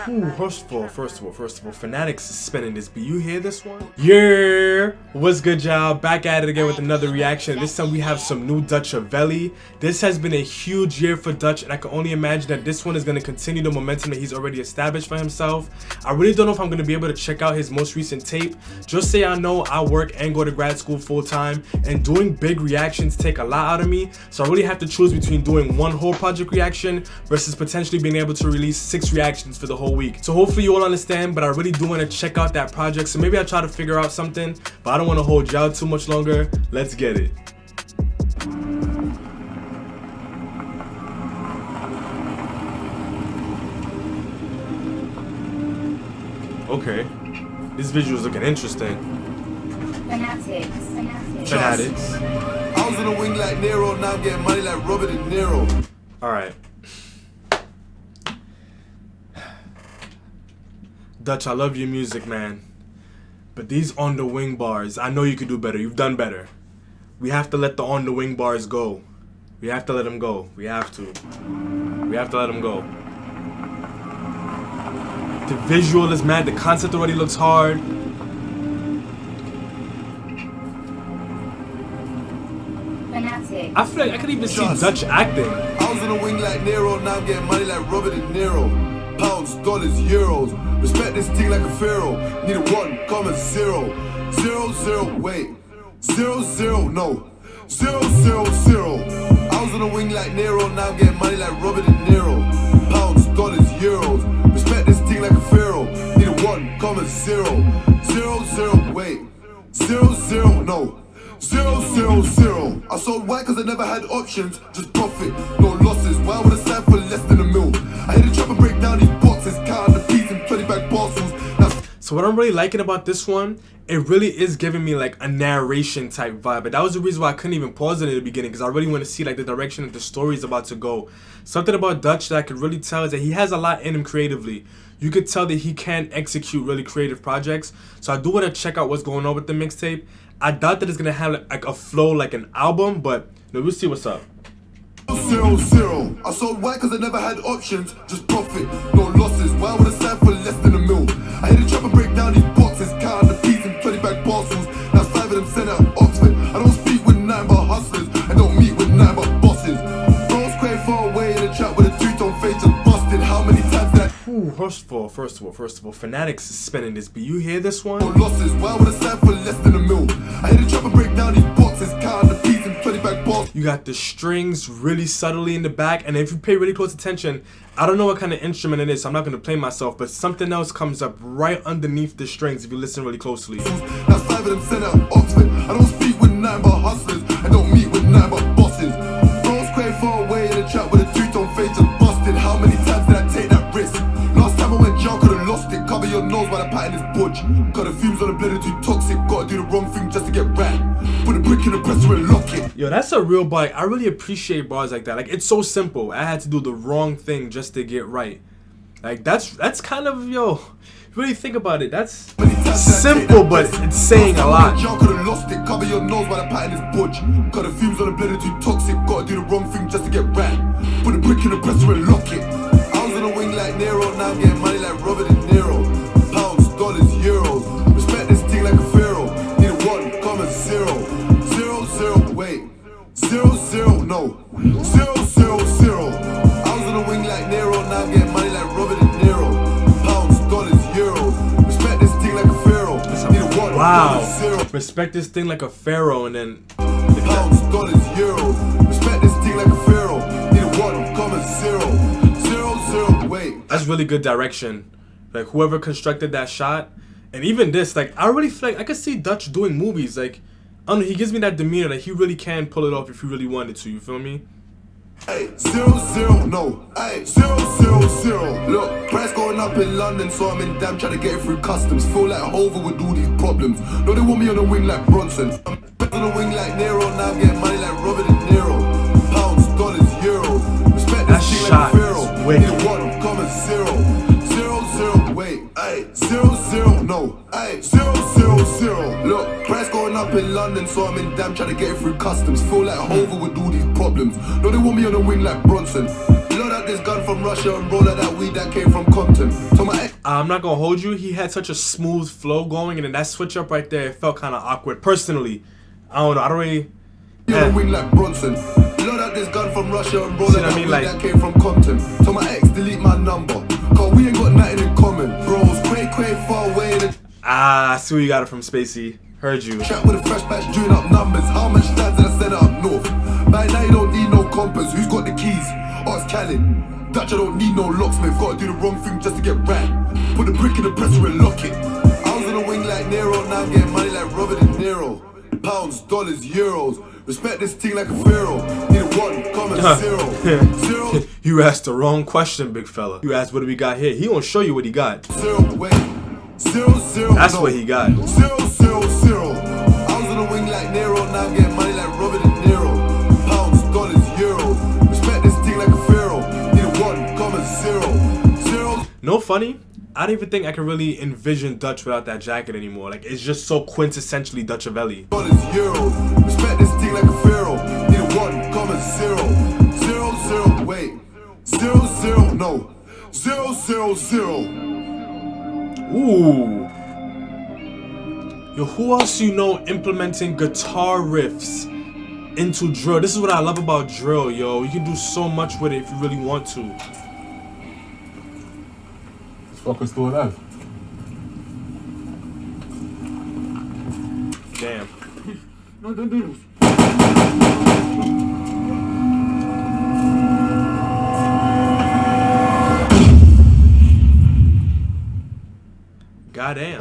Ooh, first of all, Fanatics is spinning this beat. You hear this one? Yeah, what's good, y'all? Back at it again with another reaction. This time we have some new Dutchavelli. This has been a huge year for Dutch, and I can only imagine that this one is going to continue the momentum that he's already established for himself. I really don't know if I'm going to be able to check out his most recent tape. Just say I know I work and go to grad school full time, and doing big reactions take a lot out of me. So I really have to choose between doing one whole project reaction versus potentially being able to release 6 reactions for the whole week. So hopefully you all understand, but I really do want to check out that project. So maybe I'll try to figure out something, but I don't want to hold y'all too much longer. Let's get it. Okay, this visual is looking interesting. Fanatics. I was in the wing like Nero, now I'm getting money like Robert De Niro. Alright. Dutch, I love your music, man. But these on the wing bars, I know you could do better. You've done better. We have to let the on the wing bars go. We have to let them go. We have to. We have to let them go. The visual is mad. The concept already looks hard. I feel like I could even see Dutch acting. I was in the wing like Nero, now I'm getting money like Robert De Niro. Pounds, dollars, euros. Respect this thing like a pharaoh. Need a 1, 0. 0, 0, wait. 0, 0, no. 0, 0, 0. I was in the wing like Nero, now I'm getting money like Robert De Niro. Pounds, dollars, euros. Respect this thing like a pharaoh. Need a 1, 0. 0, 0, wait. 0, 0, no. 0, 0, 0. I sold white cause I never had options, just profit, no losses. Why would I sign for less than a mil? I hit a trap and break down these boxes, count the peas and 20 bag parcels. So what I'm really liking about this one, it really is giving me like a narration type vibe. But that was the reason why I couldn't even pause it in the beginning, because I really want to see like the direction that the story is about to go. Something about Dutch that I could really tell is that he has a lot in him creatively. You could tell that he can execute really creative projects. So I do want to check out what's going on with the mixtape. I doubt that it's gonna have like a flow like an album, but we'll see what's up. 0, 0. I sold white cause I never had options, just profit, no losses. Why would I sign for less than a mil? I hit a trap and break down these boxes, count the peas and 20 bag parcels. Now 5 of them sent out Oxford. I don't speak with nothing but hustlers, I don't meet with nothing but bosses. Bros quite far away in a trap with a 3-tone face just busted. How many times did I? Ooh, first of all, Fanatics is spinning this beat. You hear this one? No losses. Why would I sign for less than a mil? I hit a trap and break down these boxes, count the peas and 20 bag parcels. You got the strings really subtly in the back, and if you pay really close attention, I don't know what kind of instrument it is, so I'm not going to play myself, but something else comes up right underneath the strings if you listen really closely. Now 5 of them sent out Oxford. I don't speak with nothing but hustlers, I don't meet with nothing but bosses. Bros quite far away in a trap with a 3-tone face just busted. How many times did I take that risk? Last time I went jail, could've lost it. Cover your nose while I pattern this budge. Got the fumes on the blade, too toxic. Gotta do the wrong thing just to get right. Put a brick in the presser and lock it. Yo, that's a real bar. I really appreciate bars like that. Like, it's so simple. I had to do the wrong thing just to get right. Like, that's kind of, yo, really think about it. That's simple, but it's saying a lot. Could've lost it. Cover your nose while I pattern this budge. Got the fumes on the blade, too toxic. Gotta do the wrong thing just to get right. Put a brick in the presser and lock it. I was in the wing like Nero, now I'm getting money like Robert De Niro. Pounds, dollars, euros. Respect this thing like a pharaoh. Need a 1, 0. 0, 0, wait. 0, 0, no. 0, 0, 0. I was in the wing like Nero, now I'm getting money like Robert De Niro. Pounds, dollars, euros. Respect this thing like a pharaoh. Need a 1, wow. 0. Respect this thing like a pharaoh, and then Pounds, dollars, euros. Respect this thing like a pharaoh. Need a 1, 0. 0, 0, wait. That's really good direction. Like, whoever constructed that shot, and even this, like, I really feel like I could see Dutch doing movies. Like, I don't know, he gives me that demeanor that he really can pull it off if he really wanted to, you feel me? Hey, 0, 0, no. Hey, 0, 0, 0. Look, price going up in London, so I'm in damn trying to get it through customs. Feel like Hover with all these problems. No, they want me on the wing like Bronson. I'm on the wing like Nero, now I'm getting money like Robert De Niro. Pounds, dollars, euros. Respect that this thing shot like a pharaoh. is wicked. Need a 1, 0. 0, 0, wait. Hey, 0, 0, no. Hey, 0, 0, 0. Look, price going up in London, so I'm in damn trying to get it through customs. Feel like Hover with all these problems. No, they want me on the wing like Bronson. Load out this gun from Russia and roll out that weed that came from Compton. Told my I'm not gonna hold you, he had such a smooth flow going, and then that switch up right there, it felt kind of awkward. Personally, I don't know, I don't really... Wing like Bronson. Load out this gun from Russia and roll See it what I mean? Like, that came from Compton. Tell my ex delete my number, cause we ain't got nothing in common. Bros, quay far away. I see where you got it from, Spacey. Heard you. Chat with a fresh batch, doing up numbers. How much stands did I send up north? By now you don't need no compass. Who's got the keys? Ask Khaled. Dutch, I don't need no locksmith. Gotta do the wrong thing just to get wrapped. Put the brick in the presser and lock it. I was on a wing like Nero, now I'm getting money like Robert De Niro. Pounds, dollars, euros. Respect this thing like a pharaoh. Need a 1,0. You asked the wrong question, big fella. You asked what do we got here. He gonna show you what he got. That's what he got. 0, 0, 0. I was on a wing like Nero, now I'm getting money like Robert De Niro. Pounds, dollars, euros. Respect this thing like a pharaoh. Need a 1,0. No funny. I don't even think I can really envision Dutch without that jacket anymore. Like, it's just so quintessentially Dutchavelli. Euros. Respect this thing like a pharaoh. Need a 1,0. 0, 0. Wait. 0, 0. No. 0, 0, 0. Ooh. Yo, who else you know implementing guitar riffs into drill? This is what I love about drill, yo. You can do so much with it if you really want to. Fucker's still alive. Damn. No, don't do this. Goddamn.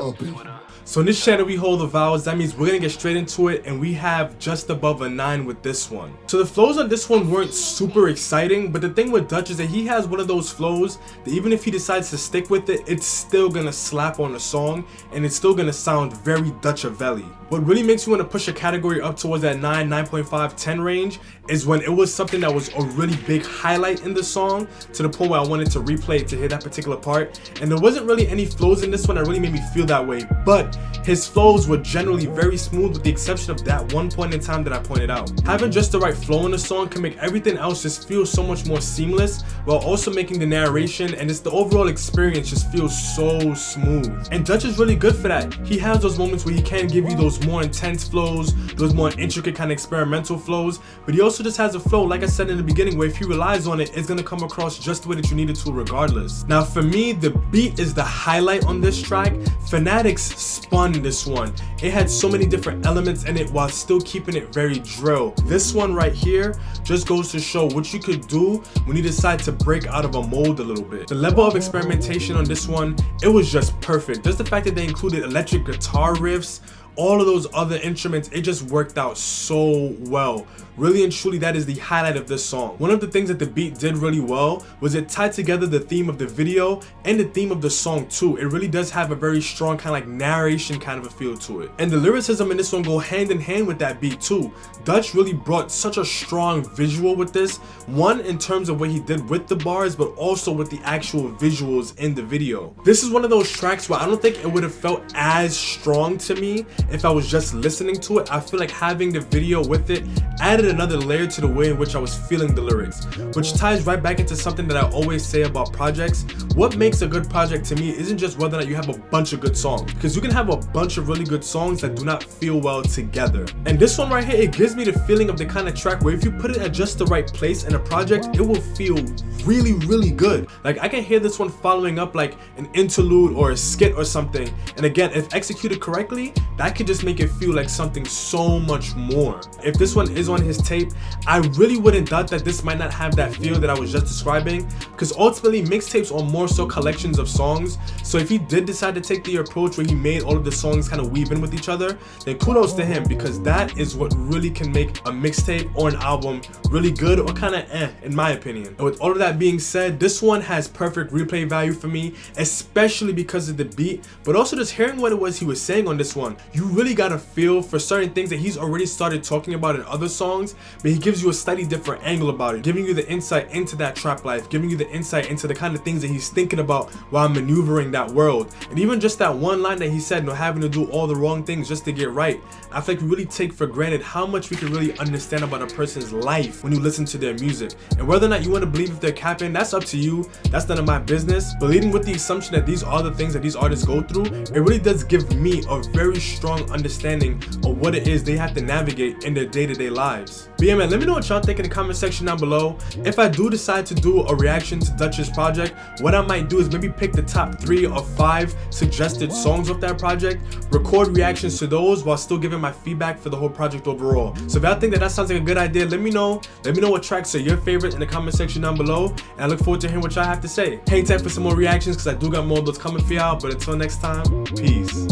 So in this channel we hold the vowels. That means we're gonna get straight into it, and we have just above a 9 with this one. So the flows on this one weren't super exciting, but the thing with Dutch is that he has one of those flows that even if he decides to stick with it, it's still gonna slap on the song, and it's still gonna sound very Dutchavelli. What really makes me want to push a category up towards that 9, 9.5, 10 range is when it was something that was a really big highlight in the song, to the point where I wanted to replay it to hear that particular part. And there wasn't really any flows in this one that really made me feel that way, but his flows were generally very smooth with the exception of that one point in time that I pointed out. Having just the right flow in the song can make everything else just feel so much more seamless, while also making the narration and just the overall experience just feel so smooth. And Dutch is really good for that. He has those moments where he can give you those more intense flows, those more intricate kind of experimental flows, but he also just has a flow, like I said in the beginning, where if he relies on it, it's gonna come across just the way that you need it to regardless. Now for me, the beat is the highlight on this track. Fanatics spun this one. It had so many different elements in it while still keeping it very drill. This one right here just goes to show what you could do when you decide to break out of a mold a little bit. The level of experimentation on this one, it was just perfect. Just the fact that they included electric guitar riffs, all of those other instruments, it just worked out so well. Really and truly, that is the highlight of this song. One of the things that the beat did really well was it tied together the theme of the video and the theme of the song too. It really does have a very strong kind of like narration kind of a feel to it. And the lyricism in this one go hand in hand with that beat too. Dutch really brought such a strong visual with this. One, in terms of what he did with the bars, but also with the actual visuals in the video. This is one of those tracks where I don't think it would have felt as strong to me if I was just listening to it. I feel like having the video with it added another layer to the way in which I was feeling the lyrics, which ties right back into something that I always say about projects. What makes a good project to me isn't just whether or not you have a bunch of good songs, because you can have a bunch of really good songs that do not feel well together. And this one right here, it gives me the feeling of the kind of track where if you put it at just the right place in a project, it will feel really, really good. Like I can hear this one following up like an interlude or a skit or something, and again, if executed correctly, that could just make it feel like something so much more. If this one is on his tape, I really wouldn't doubt that this might not have that feel that I was just describing, because ultimately mixtapes are more so collections of songs. So if he did decide to take the approach where he made all of the songs kind of weave in with each other, then kudos to him, because that is what really can make a mixtape or an album really good or kind of in my opinion. And with all of that being said, this one has perfect replay value for me, especially because of the beat, but also just hearing what it was he was saying on this one. you really gotta feel for certain things that he's already started talking about in other songs, but he gives you a slightly different angle about it, giving you the insight into that trap life, giving you the insight into the kind of things that he's thinking about while maneuvering that world. And even just that one line that he said, no, having to do all the wrong things just to get right. I feel like we really take for granted how much we can really understand about a person's life when you listen to their music. And whether or not you want to believe if they're capping, that's up to you. That's none of my business. But leading with the assumption that these are the things that these artists go through, it really does give me a very strong understanding of what it is they have to navigate in their day-to-day lives. But yeah, man, let me know what y'all think in the comment section down below. If I do decide to do a reaction to Dutch's project, what I might do is maybe pick the top 3 or 5 suggested songs of that project, record reactions to those while still giving my feedback for the whole project overall. So if y'all think that that sounds like a good idea, let me know. Let me know what tracks are your favorites in the comment section down below, and I look forward to hearing what y'all have to say. Hang tight for some more reactions because I do got more of those coming for y'all, but until next time, peace.